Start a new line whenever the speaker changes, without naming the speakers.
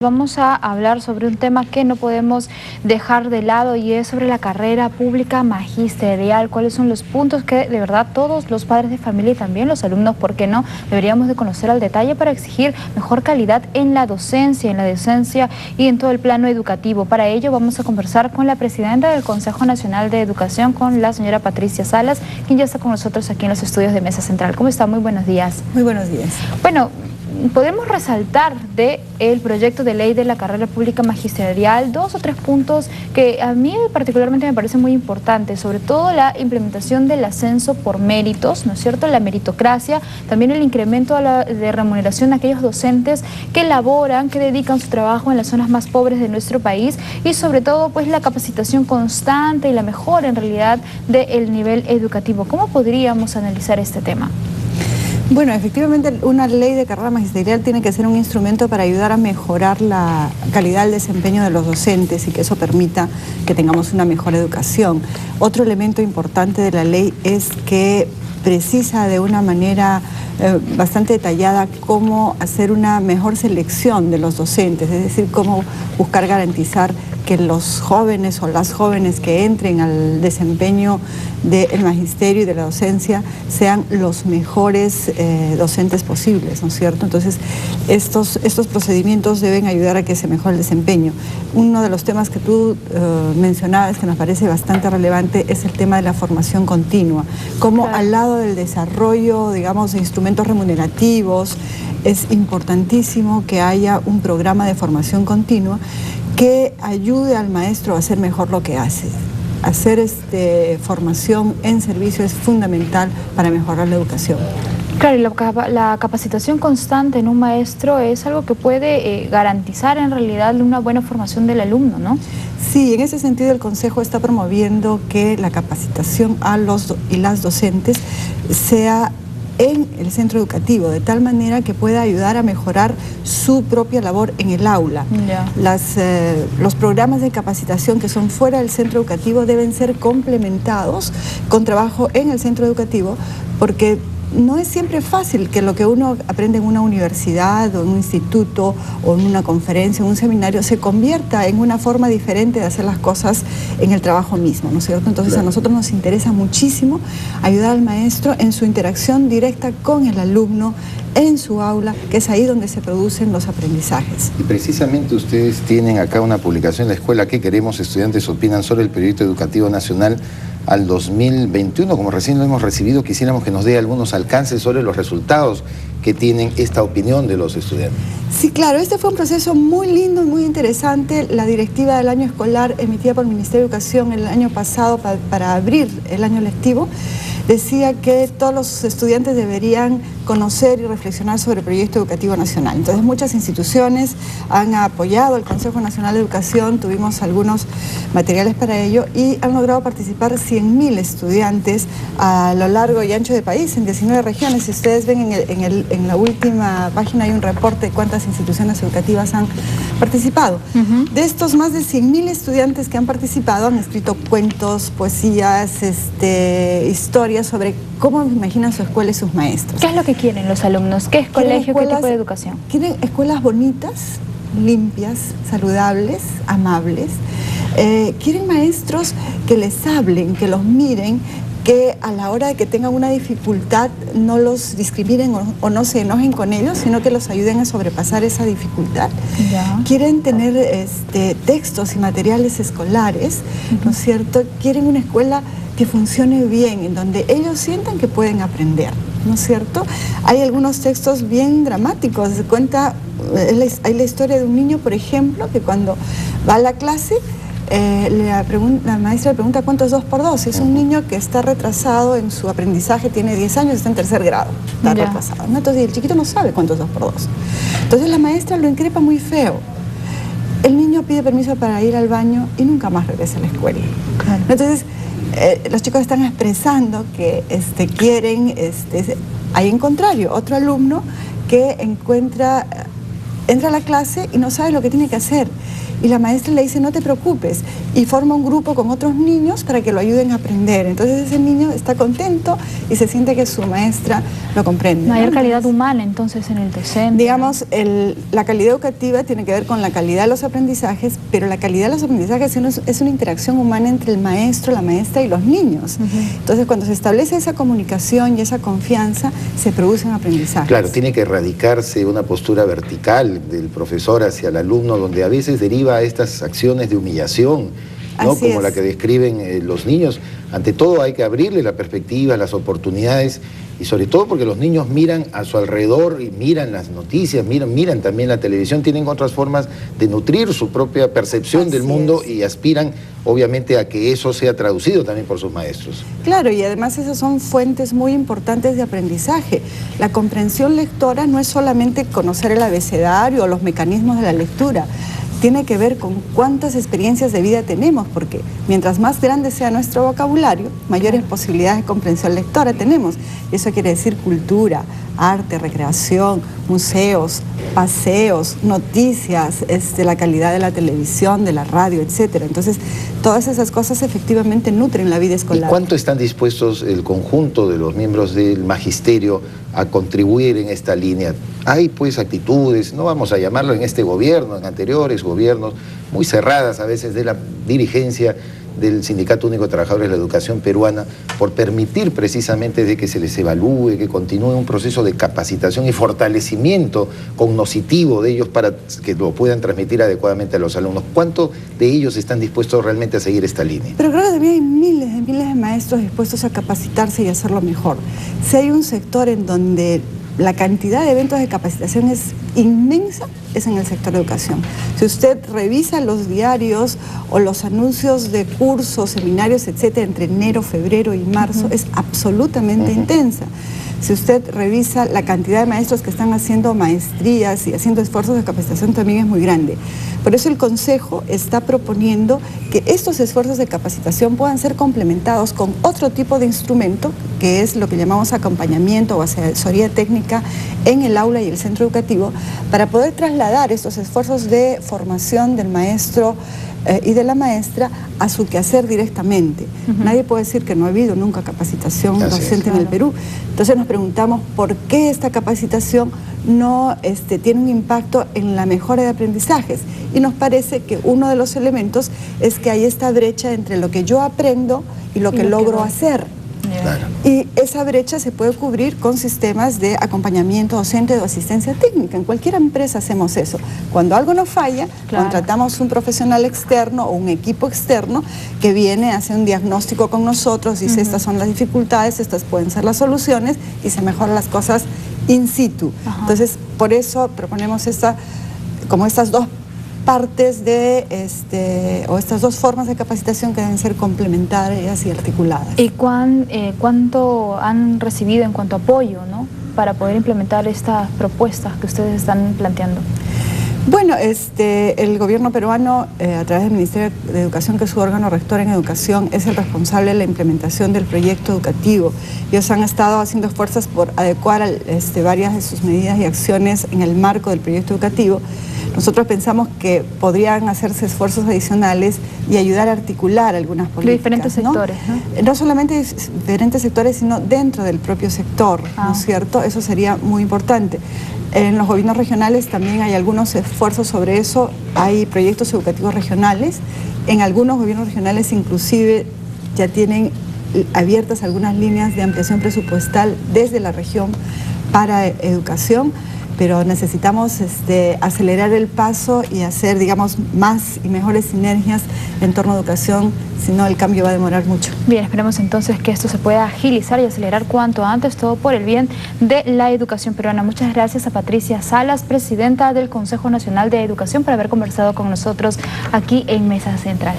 Vamos a hablar sobre un tema que no podemos dejar de lado y es sobre la carrera pública magisterial. ¿Cuáles son los puntos que de verdad todos los padres de familia y también los alumnos, por qué no, deberíamos de conocer al detalle para exigir mejor calidad en la docencia y en todo el plano educativo? Para ello vamos a conversar con la presidenta del Consejo Nacional de Educación, con la señora Patricia Salas, quien ya está con nosotros aquí en los estudios de Mesa Central. ¿Cómo está? Muy buenos días.
Muy buenos días.
Bueno, podemos resaltar del proyecto de ley de la carrera pública magisterial dos o tres puntos que a mí particularmente me parecen muy importantes, sobre todo la implementación del ascenso por méritos, ¿no es cierto?, la meritocracia, también el incremento de remuneración a aquellos docentes que laboran, que dedican su trabajo en las zonas más pobres de nuestro país, y sobre todo pues la capacitación constante y la mejora en realidad del nivel educativo. ¿Cómo podríamos analizar este tema?
Bueno, efectivamente una ley de carrera magisterial tiene que ser un instrumento para ayudar a mejorar la calidad del desempeño de los docentes y que eso permita que tengamos una mejor educación. Otro elemento importante de la ley es que precisa de una manera bastante detallada cómo hacer una mejor selección de los docentes, es decir, cómo buscar garantizar que los jóvenes o las jóvenes que entren al desempeño del magisterio y de la docencia sean los mejores docentes posibles, ¿no es cierto? Entonces, estos procedimientos deben ayudar a que se mejore el desempeño. Uno de los temas que tú mencionabas, que nos parece bastante relevante, es el tema de la formación continua. Cómo al lado del desarrollo, digamos, de instrumentos remunerativos, es importantísimo que haya un programa de formación continua que ayude al maestro a hacer mejor lo que hace. Hacer formación en servicio es fundamental para mejorar la educación.
Claro, y la capacitación constante en un maestro es algo que puede garantizar en realidad una buena formación del alumno, ¿no?
Sí, en ese sentido el Consejo está promoviendo que la capacitación a los y las docentes sea en el centro educativo, de tal manera que pueda ayudar a mejorar su propia labor en el aula. Los programas de capacitación que son fuera del centro educativo deben ser complementados con trabajo en el centro educativo, porque no es siempre fácil que lo que uno aprende en una universidad o en un instituto o en una conferencia o en un seminario se convierta en una forma diferente de hacer las cosas en el trabajo mismo, ¿no es cierto? Entonces a nosotros nos interesa muchísimo ayudar al maestro en su interacción directa con el alumno en su aula, que es ahí donde se producen los aprendizajes.
Y precisamente ustedes tienen acá una publicación en la escuela ¿Qué queremos? Estudiantes opinan sobre el Proyecto Educativo Nacional al 2021, como recién lo hemos recibido, quisiéramos que nos dé algunos alcances sobre los resultados que tienen esta opinión de los estudiantes.
Sí, claro, este fue un proceso muy lindo y muy interesante. La directiva del año escolar emitida por el Ministerio de Educación el año pasado para abrir el año lectivo decía que todos los estudiantes deberían conocer y reflexionar sobre el Proyecto Educativo Nacional. Entonces muchas instituciones han apoyado al Consejo Nacional de Educación, tuvimos algunos materiales para ello y han logrado participar 100.000 estudiantes a lo largo y ancho del país, en 19 regiones. Si ustedes ven en la última página hay un reporte de cuántas instituciones educativas han participado. De estos más de 100.000 estudiantes que han participado han escrito cuentos, poesías, historias sobre cómo imaginan su escuela y sus maestros.
¿Qué es lo que quieren los alumnos? ¿Qué es colegio? ¿Qué tipo de educación?
Quieren escuelas bonitas, limpias, saludables, amables. Quieren maestros que les hablen, que los miren, que a la hora de que tengan una dificultad no los discriminen o no se enojen con ellos, sino que los ayuden a sobrepasar esa dificultad. Quieren tener textos y materiales escolares, ¿no es cierto? Quieren una escuela que funcione bien, en donde ellos sientan que pueden aprender, ¿no es cierto? Hay algunos textos bien dramáticos. Hay la historia de un niño, por ejemplo, que cuando va a la clase, la maestra le pregunta cuánto es 2 por 2. Es un niño que está retrasado en su aprendizaje, tiene 10 años, está en 3er grado, está retrasado, ¿no? Entonces el chiquito no sabe cuánto es 2 por 2. Entonces la maestra lo increpa muy feo. El niño pide permiso para ir al baño y nunca más regresa a la escuela. Entonces los chicos están expresando que quieren, hay en contrario otro alumno que encuentra entra a la clase y no sabe lo que tiene que hacer. Y la maestra le dice, no te preocupes, y forma un grupo con otros niños para que lo ayuden a aprender. Entonces ese niño está contento y se siente que su maestra lo comprende.
Mayor calidad humana entonces en el docente.
Digamos, la calidad educativa tiene que ver con la calidad de los aprendizajes, pero la calidad de los aprendizajes es una interacción humana entre el maestro, la maestra y los niños. Entonces cuando se establece esa comunicación y esa confianza, se producen aprendizajes.
Claro, tiene que erradicarse una postura vertical del profesor hacia el alumno, donde a veces deriva a estas acciones de humillación, ¿no? Como la que describen los niños. Ante todo hay que abrirle la perspectiva, las oportunidades, y sobre todo porque los niños miran a su alrededor y miran las noticias, miran también la televisión, tienen otras formas de nutrir su propia percepción del mundo y aspiran obviamente a que eso sea traducido también por sus maestros.
Claro, y además esas son fuentes muy importantes de aprendizaje. La comprensión lectora no es solamente conocer el abecedario o los mecanismos de la lectura, tiene que ver con cuántas experiencias de vida tenemos, porque mientras más grande sea nuestro vocabulario, mayores posibilidades de comprensión lectora tenemos. Y eso quiere decir cultura, arte, recreación, museos, paseos, noticias, la calidad de la televisión, de la radio, etcétera. Entonces, todas esas cosas efectivamente nutren la vida escolar.
¿Y cuánto están dispuestos el conjunto de los miembros del magisterio a contribuir en esta línea? Hay pues actitudes, no vamos a llamarlo en este gobierno, en anteriores gobiernos, muy cerradas a veces de la dirigencia del Sindicato Único de Trabajadores de la Educación Peruana, por permitir precisamente de que se les evalúe, que continúe un proceso de capacitación y fortalecimiento cognoscitivo de ellos para que lo puedan transmitir adecuadamente a los alumnos. ¿Cuántos de ellos están dispuestos realmente a seguir esta línea?
Pero creo que también hay miles de maestros dispuestos a capacitarse y hacerlo mejor. Si hay un sector en donde la cantidad de eventos de capacitación es inmensa, es en el sector de educación. Si usted revisa los diarios o los anuncios de cursos, seminarios, etcétera, entre enero, febrero y marzo, es absolutamente intensa. Si usted revisa la cantidad de maestros que están haciendo maestrías y haciendo esfuerzos de capacitación, también es muy grande. Por eso el Consejo está proponiendo que estos esfuerzos de capacitación puedan ser complementados con otro tipo de instrumento, que es lo que llamamos acompañamiento o asesoría técnica en el aula y el centro educativo, para poder trasladar estos esfuerzos de formación del maestro y de la maestra a su quehacer directamente. Nadie puede decir que no ha habido nunca capacitación docente en el Perú. Entonces nos preguntamos por qué esta capacitación no tiene un impacto en la mejora de aprendizajes. Y nos parece que uno de los elementos es que hay esta brecha entre lo que yo aprendo y lo que logro hacer.
Claro.
Y esa brecha se puede cubrir con sistemas de acompañamiento docente o asistencia técnica. En cualquier empresa hacemos eso. Cuando algo nos falla, contratamos un profesional externo o un equipo externo que viene, hace un diagnóstico con nosotros, dice estas son las dificultades, estas pueden ser las soluciones y se mejoran las cosas in situ. Entonces, por eso proponemos como estas dos partes o estas dos formas de capacitación que deben ser complementarias y articuladas.
¿Y cuánto han recibido en cuanto a apoyo, ¿no?, para poder implementar estas propuestas que ustedes están planteando?
Bueno, el gobierno peruano, a través del Ministerio de Educación, que es su órgano rector en educación, es el responsable de la implementación del proyecto educativo. Ellos han estado haciendo esfuerzos por adecuar varias de sus medidas y acciones en el marco del proyecto educativo. Nosotros pensamos que podrían hacerse esfuerzos adicionales y ayudar a articular algunas políticas.
De diferentes sectores, ¿no?
No solamente de diferentes sectores, sino dentro del propio sector, ¿no es cierto? Eso sería muy importante. En los gobiernos regionales también hay algunos esfuerzos sobre eso, hay proyectos educativos regionales, en algunos gobiernos regionales inclusive ya tienen abiertas algunas líneas de ampliación presupuestal desde la región para educación, pero necesitamos acelerar el paso y hacer, digamos, más y mejores sinergias en torno a educación, si no el cambio va a demorar mucho.
Bien, esperemos entonces que esto se pueda agilizar y acelerar cuanto antes, todo por el bien de la educación peruana. Muchas gracias a Patricia Salas, presidenta del Consejo Nacional de Educación, por haber conversado con nosotros aquí en Mesa Central.